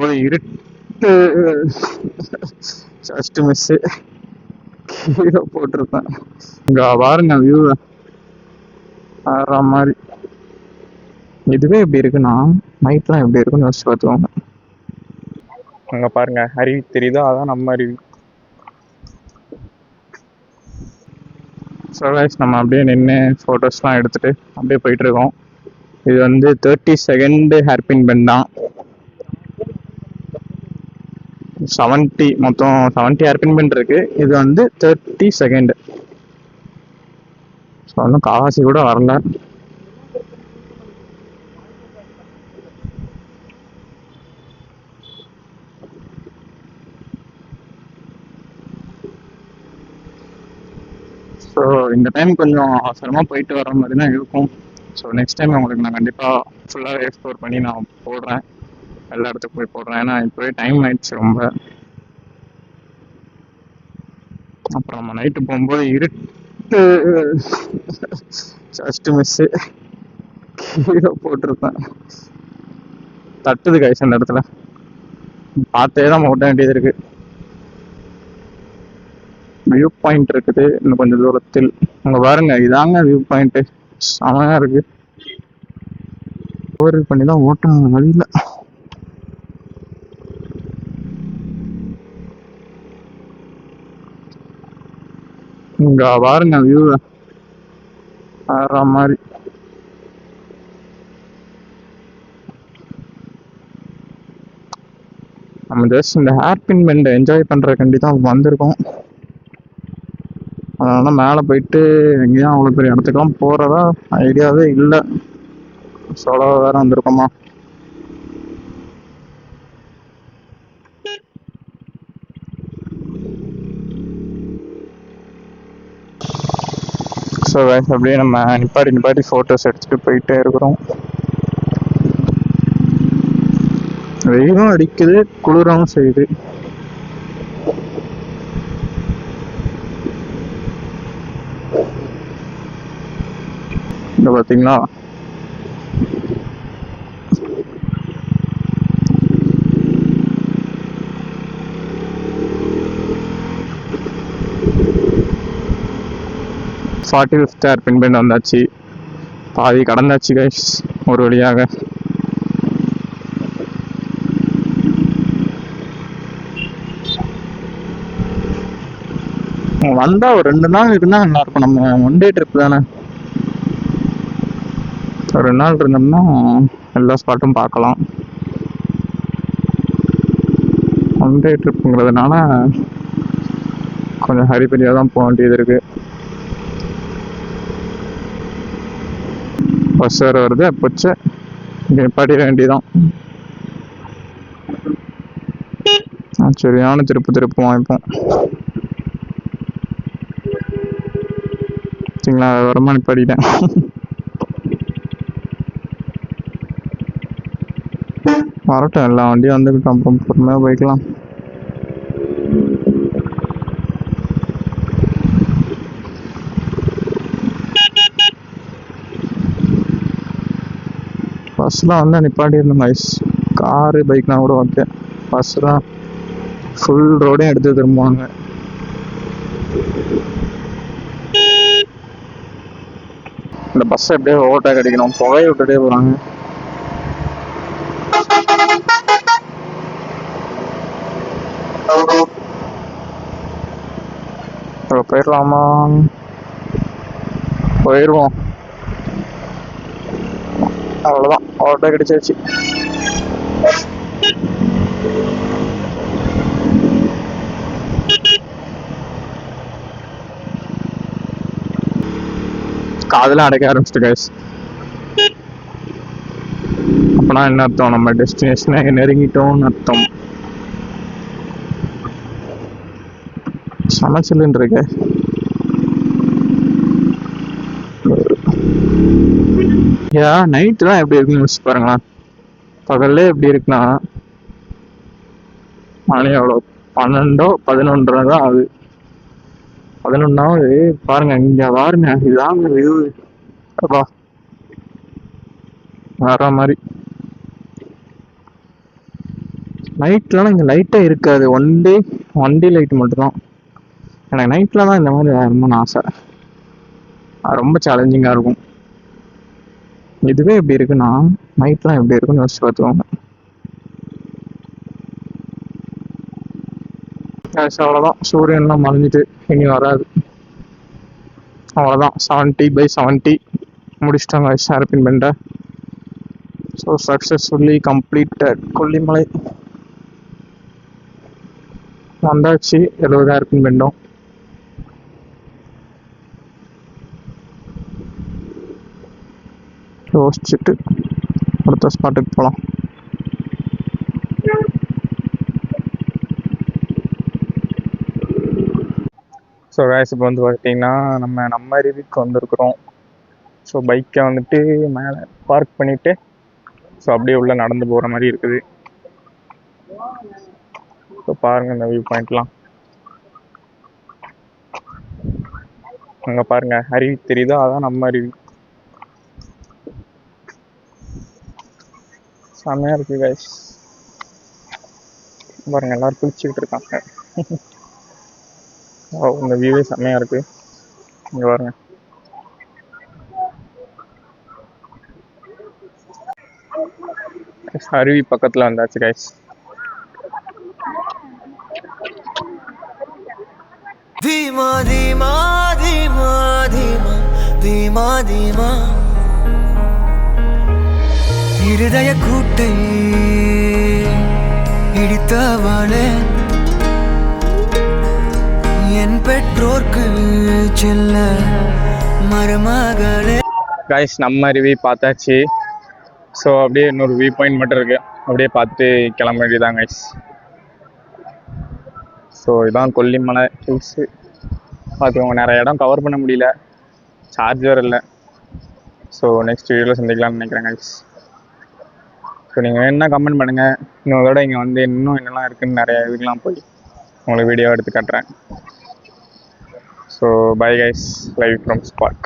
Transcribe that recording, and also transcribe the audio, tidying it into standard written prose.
போது இருட்டு just miss கீழே போட்டிருப்பேன். இங்க பாருங்க வியூ ஆற மாதிரி. இதுவே எப்படி இருக்குன்னா நைட்லாம் எப்படி இருக்குன்னு யோசிச்சு பார்த்துக்கோங்க. அங்க பாருங்க அருவி தெரியுதோ, அதான் நம்ம அருவி. ஸோ கைஸ் நம்ம அப்படியே நின்று ஃபோட்டோஸ்லாம் எடுத்துட்டு அப்படியே போயிட்டு இருக்கோம். இது வந்து 30 செகண்ட் ஹேர்பின் பெண்ட் தான். 70 மொத்தம் 70 ஹேர்பின் பெண்ட் இருக்கு. இது வந்து 30 செகண்ட். ஸோ ஒன்றும் காவாசி கூட வரல. ஸோ இந்த டைம் கொஞ்சம் அவசரமாக போயிட்டு வர மாதிரி தான் இருக்கும். ஸோ நெக்ஸ்ட் டைம் உங்களுக்கு நான் கண்டிப்பாக ஃபுல்லாக எக்ஸ்ப்ளோர் பண்ணி நான் போடுறேன். எல்லா இடத்துக்கும் போய் போடுறேன். ஏன்னா இப்போவே டைம் ஆயிடுச்சு ரொம்ப. அப்புறம் நம்ம நைட்டு போகும்போது இருட்டு ஜஸ்ட் மிஸ்ஸு கீழே போட்டிருப்பேன். தட்டுது கைஸ் அந்த இடத்துல. பார்த்தே தான் ஓட்ட வேண்டியது இருக்கு. வியூ பாயிண்ட் இருக்குது இன்னும் கொஞ்சம் தூரத்தில். அங்க பாருங்க இதாங்க வியூ பாயிண்ட். செமையா இருக்கு. ஓவர் பண்ணி தான் ஓட்டணும் வழியில. இங்க பாருங்க வியூ ஆற மாதிரி. நம்ம ஜஸ்ட் இந்த ஹேர்பின் பெண்ட் என்ஜாய் பண்றதுக்காண்டி தான் வந்திருக்கோம். அதனால மேலே போயிட்டு எங்கேயும் அவ்வளோ பெரிய இடத்துக்குலாம் போறதா ஐடியாவே இல்லை. சோலோ வேற வந்திருக்கோமா. ஸோ அப்படியே நம்ம நிப்பாட்டி ஃபோட்டோஸ் எடுத்துட்டு போயிட்டே இருக்கிறோம். வெயிலும் அடிக்குது, குளிரவும் செய்யுது. இங்க பாத்தீங்களா ஃபார்ட்டி ஃபிஃப்த் ஹேர்பின் பெண்ட் வந்தாச்சு. பாதி கடந்தாச்சு கைஸ் ஒரு வழியாக. வந்தா ஒரு 2 நாள் இருந்தா நல்லா இருக்கும். நம்ம ஒன் டே ட்ரிப் தானே. ஒரு 2 நாள் இருந்தோம்னா எல்லா ஸ்பாட்டும் பார்க்கலாம். ஒன் டே ட்ரிப்புங்கிறதுனால கொஞ்சம் ஹரிபரியாக தான் போக வேண்டியது இருக்கு. பஸ் வேறு வருது. அப்போச்சு நிப்பாட்டிட வேண்டியதான். சரியான திருப்பு வாங்கிப்போம். சரிங்களா, வரமா நிப்பாட்டிட்டேன். வரட்டும், எல்லா வண்டியும் வந்துக்கிட்டோம். அப்புறம் பொறுமையாக போய்க்கலாம். பஸ்லாம் வந்து நிப்பாட்டிடணும் கைஸ். காரு பைக்னா கூட ஓகே. பஸ்லாம் ஃபுல் ரோடையும் எடுத்து திரும்புவாங்க. இந்த பஸ் எப்படியே ஓவர்டேக் அடிக்கணும். புகையை விட்டுட்டே போகிறாங்க. போயிடலாமா? போயிடுவோம். அவ்வளோதான், ஓவர்டேக் அடிச்சாச்சு. காதெல்லாம் அடைக்க ஆரம்பிச்சிட்டு கைஸ். அப்பனா என்ன அர்த்தம்? நம்ம டெஸ்டினேஷனை நெருங்கிட்டோம்னு அர்த்தம். சமைச்சலுன்னு இருக்கு. ஏன் நைட்டு தான் எப்படி இருக்குன்னு யோசிச்சு பாருங்களேன். பகல்ல எப்படி இருக்குன்னா மணி எவ்வளோ 12 11 தான் ஆகுது. 11ஆவது பாருங்க. இங்க பாருங்க, இதாங்க வியூ. அப்பா வர மாதிரி. நைட்லாம் இங்கே லைட்டே இருக்காது, ஒன் டே லைட் மட்டும்தான். எனக்கு நைட்டில் தான் இந்த மாதிரி வரணும்னு ஆசை. அது ரொம்ப சேலஞ்சிங்காக இருக்கும். இதுவே எப்படி இருக்குன்னா நைட்லாம் எப்படி இருக்குன்னு யோசிச்சு பார்த்துக்கோங்க. அவ்வளோதான், சூரியன்லாம் மறைஞ்சிட்டு இனி வராது. அவ்வளோதான், 70/70 முடிச்சிட்டாங்க ஹேர்பின் பெண்டை. So successfully completed. கொல்லிமலை வந்தாச்சு, 70 ஹேர்பின் பெண்டும். யோசிச்சுட்டு அடுத்த ஸ்பாட்டுக்கு போகலாம். ஸோ கேஸ் இப்போ வந்து பார்த்தீங்கன்னா நம்ம அருவிக்கு வந்திருக்கிறோம். ஸோ பைக்கை வந்துட்டு மேலே பார்க் பண்ணிவிட்டு ஸோ அப்படியே உள்ளே நடந்து போகிற மாதிரி இருக்குது. ஸோ பாருங்கள் இந்த வியூ பாயிண்ட்லாம். அங்கே பாருங்கள் அருவி தெரியுதா, அதான் நம்ம அருவி. செம்மையாக இருக்குது கைஸ். பாருங்கள் எல்லோரும் குளிச்சுக்கிட்டு இருக்காங்க. இந்த வியூவே செம்மையாக இருக்குது. இங்கே பாருங்க, அருவி பக்கத்தில் வந்தாச்சு கைஸ். தீமா தீமா தீமா தீமா தீமா தீமா இருதய கூட்டை இடித்தவளே என் பெற்றோர்க்கு செல்ல மருமகளே. கைஸ் நம்ம அருவி பார்த்தாச்சு. ஸோ அப்படியே இன்னொரு வியூ பாயிண்ட் மட்டும் இருக்குது, அப்படியே பார்த்துட்டு கிளம்ப வேண்டியதான் கைஸ். ஸோ இதான் கொல்லிமலை ஹில்ஸு. பார்த்துக்கோங்க, நிறைய இடம் கவர் பண்ண முடியல, சார்ஜர் இல்லை. ஸோ நெக்ஸ்ட் வீடியோவில் சந்திக்கலாம்னு நினைக்கிறேன் கைஸ். ஸோ நீங்கள் வேணுன்னா கமெண்ட் பண்ணுங்கள். இன்னொரு இங்கே வந்து இன்னும் என்னெல்லாம் இருக்குதுன்னு நிறைய இதுக்கெலாம் போய் உங்களுக்கு வீடியோ எடுத்து காட்டுறேன். So bye guys, live from spot.